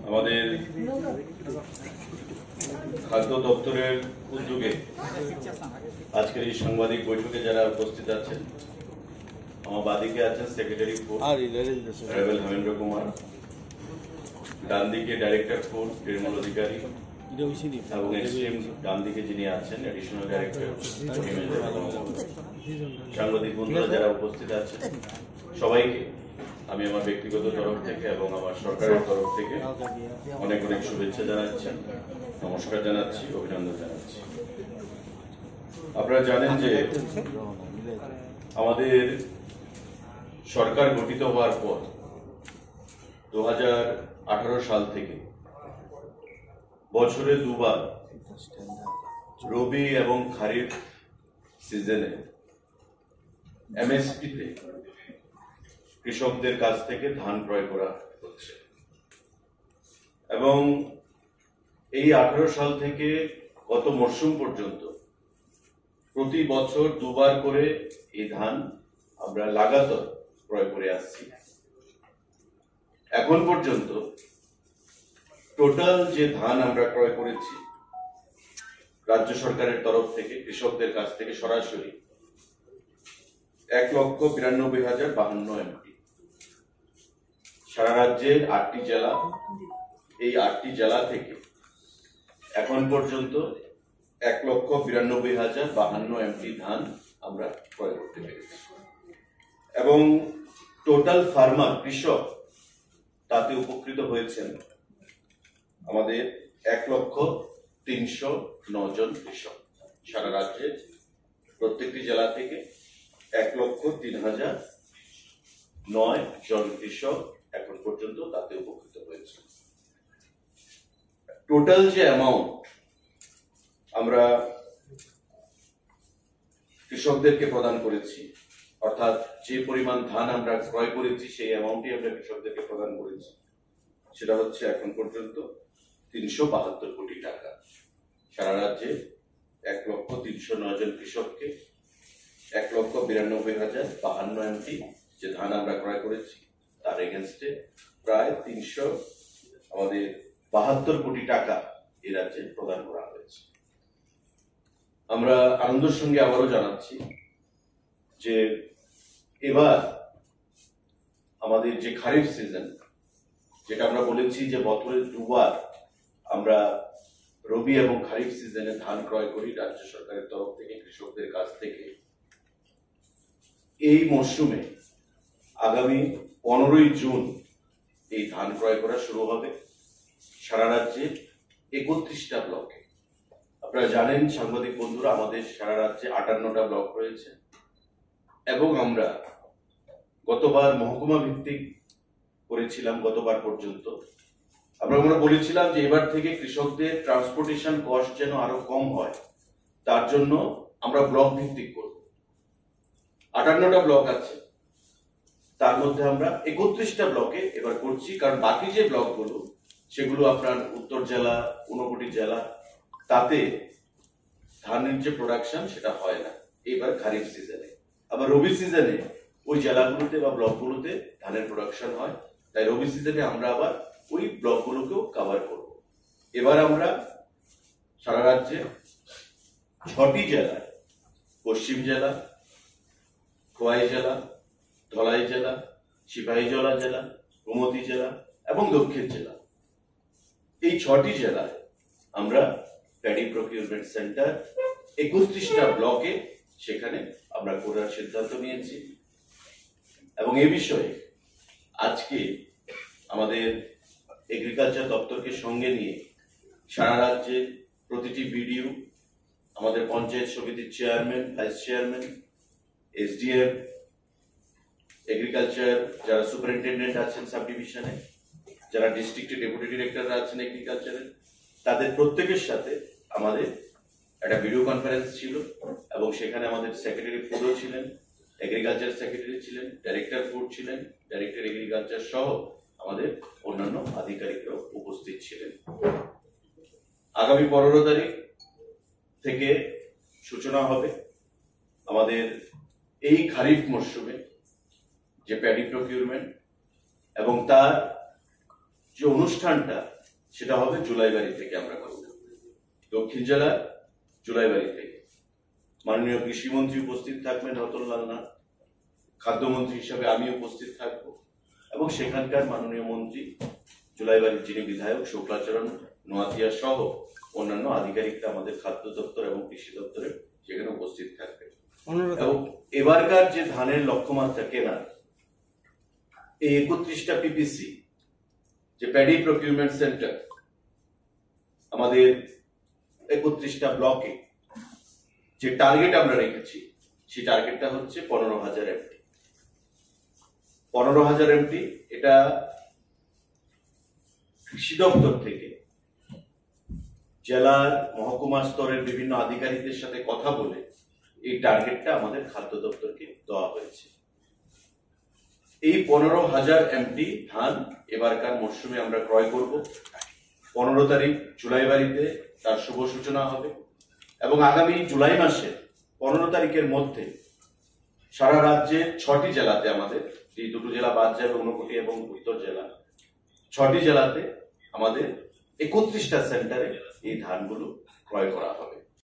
আমাদের খাদ্য দপ্তরের উদ্যোগে আজকের এই সাংবাদিক বৈঠকে যারা উপস্থিত আছেন, আমার বাদিকে আছেন সেক্রেটারি ফুড রেবেল হেমেন্দ্র কুমার, ডান দিকে ডাইরেক্টর ফুড নির্মল অধিকারী, এবং এক্সট্রিম ডান দিকে যিনি আছেন এডিশনাল ডাইরেক্টর। সাংবাদিক বন্ধুরা যারা উপস্থিত আছেন সবাইকে আমি আমার ব্যক্তিগত তরফ থেকে এবং আমার সরকারের তরফ থেকে অনেক অনেক শুভেচ্ছা জানাচ্ছি, নমস্কার জানাচ্ছি, অভিনন্দন জানাচ্ছি। আপনারা জানেন যে আমাদের সরকার গঠিত হওয়ার পর 2018 সাল থেকে বছরে দুবার রবি এবং খারিফ সিজনে এমএসপিতে কৃষকদের কাছ থেকে ধান ক্রয় করা হচ্ছে এবং এই 18 সাল থেকে গত মরশুম পর্যন্ত প্রতি বছর দুবার করে এই ধান আমরা লাগাতার ক্রয় করে আসছি। এখন পর্যন্ত টোটাল যে ধান আমরা ক্রয় করেছি রাজ্য সরকারের তরফ থেকে কৃষকদের কাছ থেকে সরাসরি 1,92,052 এমটি। সারা রাজ্যের 8টি জেলা, এই 8টি জেলা থেকে এখন পর্যন্ত 1,92,052 এমটি ধান আমরা ক্রয় করতে পেরেছি এবং টোটাল ফার্মার কৃষক তাতে উপকৃত হয়েছেন আমাদের 1,309 জন কৃষক। সারা রাজ্যের প্রত্যেকটি জেলা থেকে 1,03,009 জন কৃষক এখন পর্যন্ত তাতে উপকৃত হয়েছে। টোটাল যে অ্যামাউন্ট আমরা কৃষকদেরকে প্রদান করেছি, অর্থাৎ যে পরিমাণ ধান আমরা ক্রয় করেছি সেই অ্যামাউন্টই আমরা কৃষকদেরকে প্রদান করেছি, সেটা হচ্ছে এখন পর্যন্ত 372 কোটি টাকা। সারা রাজ্যে 1,309 জন কৃষককে 1,92,052 এমটি যে ধান আমরা ক্রয় করেছি তার এগেনস্টে প্রায় 372 কোটি টাকা এই রাজ্যে প্রদান করা হয়েছে। আমরা আনন্দের সঙ্গে আবারও জানাচ্ছি যে এবার আমাদের যে খারিফ সিজন, যেটা আমরা বলেছি যে বছরে দুবার আমরা রবি এবং খারিফ সিজনে ধান ক্রয় করি রাজ্য সরকারের তরফ থেকে কৃষকদের কাছ থেকে, এই মরশুমে আগামী 15ই জুন এই ধান ক্রয় করা শুরু হবে সারা রাজ্যে 31টা ব্লকে। আপনারা জানেন সাংবাদিক বন্ধুরা, আমাদের সারা রাজ্যে 58টা ব্লক রয়েছে এবং আমরা গতবার মহকুমা ভিত্তিক করেছিলাম। গতবার পর্যন্ত আমরা বলেছিলাম যে এবার থেকে কৃষকদের ট্রান্সপোর্টেশন কস্ট যেন আরো কম হয়, তার জন্য আমরা ব্লক ভিত্তিক করব। 58টা ব্লক আছে, তার মধ্যে আমরা 31টা ব্লকে এবার করছি, কারণ বাকি যে ব্লকগুলো সেগুলো আপনার উত্তর জেলা, ঊনকোটি জেলা, তাতে ধানের যে প্রোডাকশন সেটা হয় না এবার খারিফ সিজনে। আবার রবি সিজনে ওই জেলাগুলোতে বা ব্লকগুলোতে ধানের প্রোডাকশন হয়, তাই রবি সিজনে আমরা আবার ওই ব্লকগুলোকেও কভার করব। এবার আমরা সারা রাজ্যে 6টি জেলায়, পশ্চিম জেলা, খোয়াই জেলা, ধলাই জেলা, সিপাহীজলা জেলা, গোমতী জেলা এবং দক্ষিণ জেলা, এই 6টি জেলায় আমরা প্যাডি প্রকিউরমেন্ট সেন্টার 31টা ব্লকে সেখানে আমরা করার সিদ্ধান্ত নিয়েছি এবং এই বিষয়ে আজকে আমাদের এগ্রিকালচার দপ্তরকে সঙ্গে নিয়ে সারা রাজ্যে প্রতিটি বিডিও, আমাদের পঞ্চায়েত সমিতির chairman, vice chairman, SDM, agriculture যারা সুপারিনটেন্ডেন্ট আছেন সাব ডিভিশনে, যারা ডিস্ট্রিক্টের ডেপুটি ডিরেক্টররা আছেন এগ্রিকালচারের, তাদের প্রত্যেকের সাথে আমাদের একটা ভিডিও কনফারেন্স ছিল এবং সেখানে আমাদের সেক্রেটারি ফুডও ছিলেন, এগ্রিকালচার সেক্রেটারি ছিলেন, ডাইরেক্টর ফুড ছিলেন, ডাইরেক্টর এগ্রিকালচার সহ আমাদের অন্যান্য আধিকারিকরাও উপস্থিত ছিলেন। আগামী 15 তারিখ থেকে সূচনা হবে আমাদের এই খারিফ মরশুমে যে প্যাডি প্রকিউরমেন্ট, এবং তার যে অনুষ্ঠানটা সেটা হবে জুলাইবাড়ি থেকে আমরা করব। দক্ষিণ জেলার জুলাইবাড়ি থেকে মাননীয় কৃষিমন্ত্রী উপস্থিত থাকবেন রতনলাল নাথ, খাদ্যমন্ত্রী হিসাবে আমি উপস্থিত থাকব, এবং সেখানকার মাননীয় মন্ত্রী জুলাইবাড়ির যিনি বিধায়ক শুক্লাচরণ নোয়াতিয়া সহ অন্যান্য আধিকারিকরা আমাদের খাদ্য দপ্তর এবং কৃষি দপ্তরে সেখানে উপস্থিত থাকবে। এবং এবারকার যে ধানের লক্ষ্যমাত্রা কেনা, এই 31টা পিপিসি যে প্যাডি প্রকিউরমেন্ট সেন্টার আমাদের 31টা ব্লকে যে টার্গেট আমরা রেখেছি, সেই টার্গেটটা হচ্ছে 15,000 এমটি। 15,000 এমটি এটা কৃষি দপ্তর থেকে জেলার মহকুমা স্তরের বিভিন্ন আধিকারিকদের সাথে কথা বলে এই টার্গেটটা আমাদের খাদ্য দপ্তরকে দেওয়া হয়েছে। এই 15,000 এমটি ধান এবারকার মরশুমে আমরা ক্রয় করব। 15 তারিখ জুলাইবাড়িতে তার শুভ সূচনা হবে, এবং আগামী জুলাই মাসে 15 তারিখের মধ্যে সারা রাজ্যে 6টি জেলাতে, আমাদের এই দুটো জেলা বাদ যাবে, ঊনকোটি এবং উত্তর জেলা, 6টি জেলাতে আমাদের 31টা সেন্টারে এই ধানগুলো ক্রয় করা হবে।